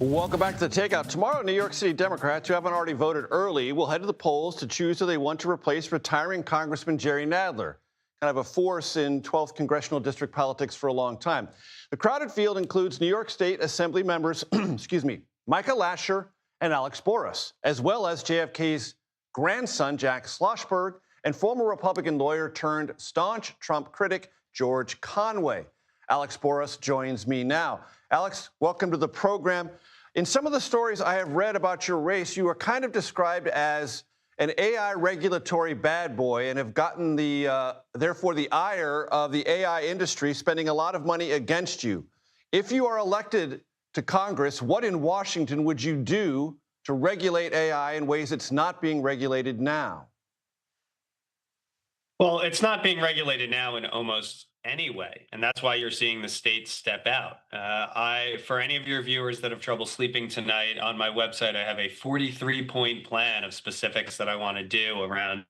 Welcome back to the Takeout. Tomorrow, New York City Democrats who haven't already voted early will head to the polls to choose who they want to replace retiring Congressman Jerry Nadler, kind of a force in 12th congressional district politics for a long time. The crowded field includes New York State Assembly members, Micah Lasher and Alex Boras, as well as JFK's grandson, Jack Schlossberg, and former Republican lawyer turned staunch Trump critic, George Conway. Alex Boras joins me now. Alex, welcome to the program. In some of the stories I have read about your race, you are kind of described as an AI regulatory bad boy and have gotten therefore the ire of the AI industry, spending a lot of money against you. If you are elected to Congress, what in Washington would you do to regulate AI in ways it's not being regulated now? Well, it's not being regulated now in almost any way, and that's why you're seeing the states step out. For any of your viewers that have trouble sleeping tonight, on my website, I have a 43-point plan of specifics that I want to do around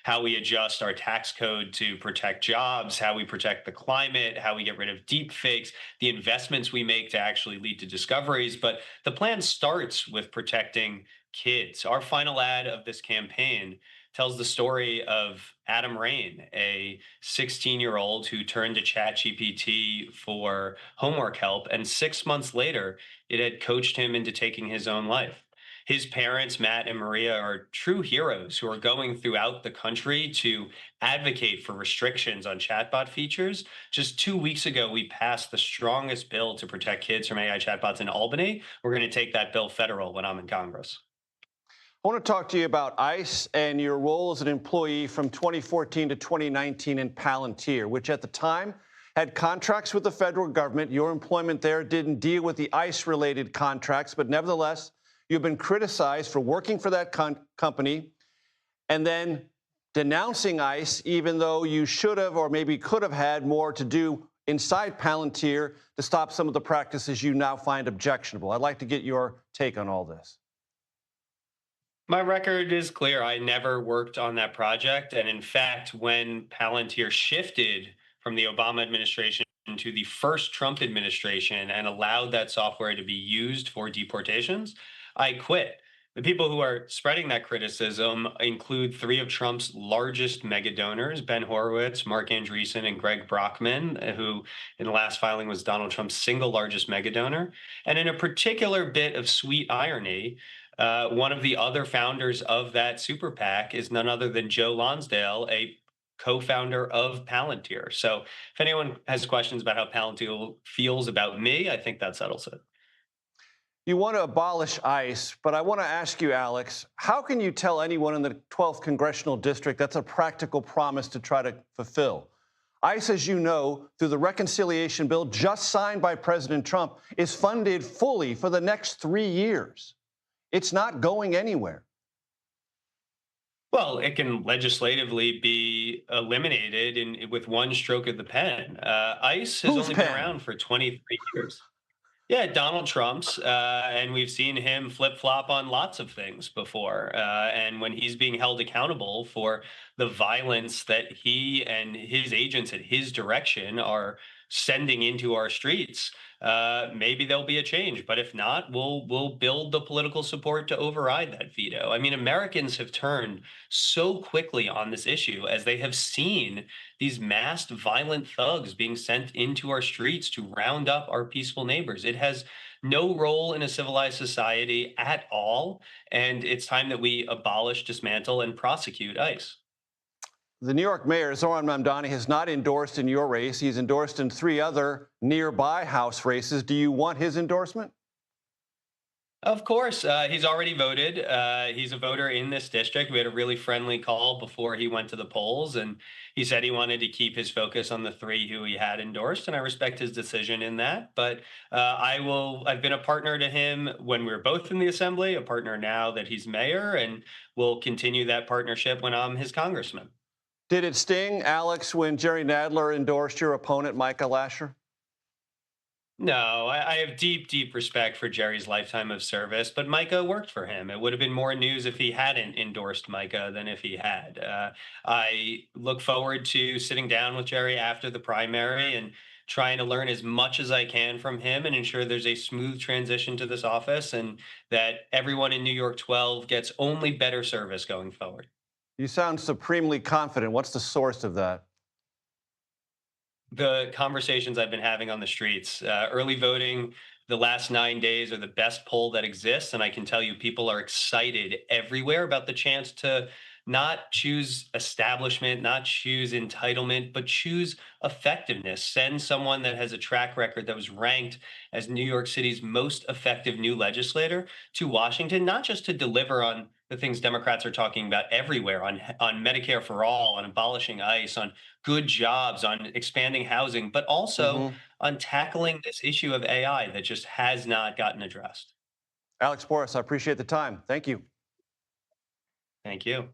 how we adjust our tax code to protect jobs, how we protect the climate, how we get rid of deep fakes, the investments we make to actually lead to discoveries. But the plan starts with protecting kids. Our final ad of this campaign tells the story of Adam Rain, a 16-year-old who turned to ChatGPT for homework help, and 6 months later, it had coached him into taking his own life. His parents, Matt and Maria, are true heroes who are going throughout the country to advocate for restrictions on chatbot features. Just 2 weeks ago, we passed the strongest bill to protect kids from AI chatbots in Albany. We're going to take that bill federal when I'm in Congress. I want to talk to you about ICE and your role as an employee from 2014 to 2019 in Palantir, which at the time had contracts with the federal government. Your employment there didn't deal with the ICE-related contracts, but nevertheless, you've been criticized for working for that company and then denouncing ICE, even though you should have or maybe could have had more to do inside Palantir to stop some of the practices you now find objectionable. I'd like to get your take on all this. My record is clear. I never worked on that project. And in fact, when Palantir shifted from the Obama administration to the first Trump administration and allowed that software to be used for deportations, I quit. The people who are spreading that criticism include three of Trump's largest mega donors, Ben Horowitz, Mark Andreessen, and Greg Brockman, who in the last filing was Donald Trump's single largest mega donor. And in a particular bit of sweet irony, one of the other founders of that super PAC is none other than Joe Lonsdale, a co-founder of Palantir. So if anyone has questions about how Palantir feels about me, I think that settles it. You want to abolish ICE, but I want to ask you, Alex, how can you tell anyone in the 12th congressional district that's a practical promise to try to fulfill? ICE, as you know, through the reconciliation bill just signed by President Trump, is funded fully for the next 3 years. It's not going anywhere. Well, it can legislatively be eliminated with one stroke of the pen. ICE has Whose only been pen? around for 23 years. Yeah, Donald Trump's, and we've seen him flip flop on lots of things before. And when he's being held accountable for the violence that he and his agents at his direction are sending into our streets, maybe there'll be a change. But if not, we'll build the political support to override that veto. I mean, Americans have turned so quickly on this issue as they have seen these masked violent thugs being sent into our streets to round up our peaceful neighbors. It has no role in a civilized society at all. And it's time that we abolish, dismantle, and prosecute ICE. The New York mayor, Zohran Mamdani, has not endorsed in your race. He's endorsed in 3 other nearby House races. Do you want his endorsement? Of course, he's already voted. He's a voter in this district. We had a really friendly call before he went to the polls, and he said he wanted to keep his focus on the three who he had endorsed, and I respect his decision in that. But I've been a partner to him when we were both in the assembly, a partner now that he's mayor, and we'll continue that partnership when I'm his congressman. Did it sting, Alex, when Jerry Nadler endorsed your opponent, Micah Lasher? No, I have deep, deep respect for Jerry's lifetime of service, but Micah worked for him. It would have been more news if he hadn't endorsed Micah than if he had. I look forward to sitting down with Jerry after the primary and trying to learn as much as I can from him and ensure there's a smooth transition to this office and that everyone in New York 12 gets only better service going forward. You sound supremely confident. What's the source of that? The conversations I've been having on the streets. Early voting, the last 9 days are the best poll that exists. And I can tell you, people are excited everywhere about the chance to not choose establishment, not choose entitlement, but choose effectiveness. Send someone that has a track record that was ranked as New York City's most effective new legislator to Washington, not just to deliver on the things Democrats are talking about everywhere on Medicare for all, on abolishing ICE, on good jobs, on expanding housing, but also Hmm. on tackling this issue of AI that just has not gotten addressed. Alex Boris, I appreciate the time. Thank you. Thank you.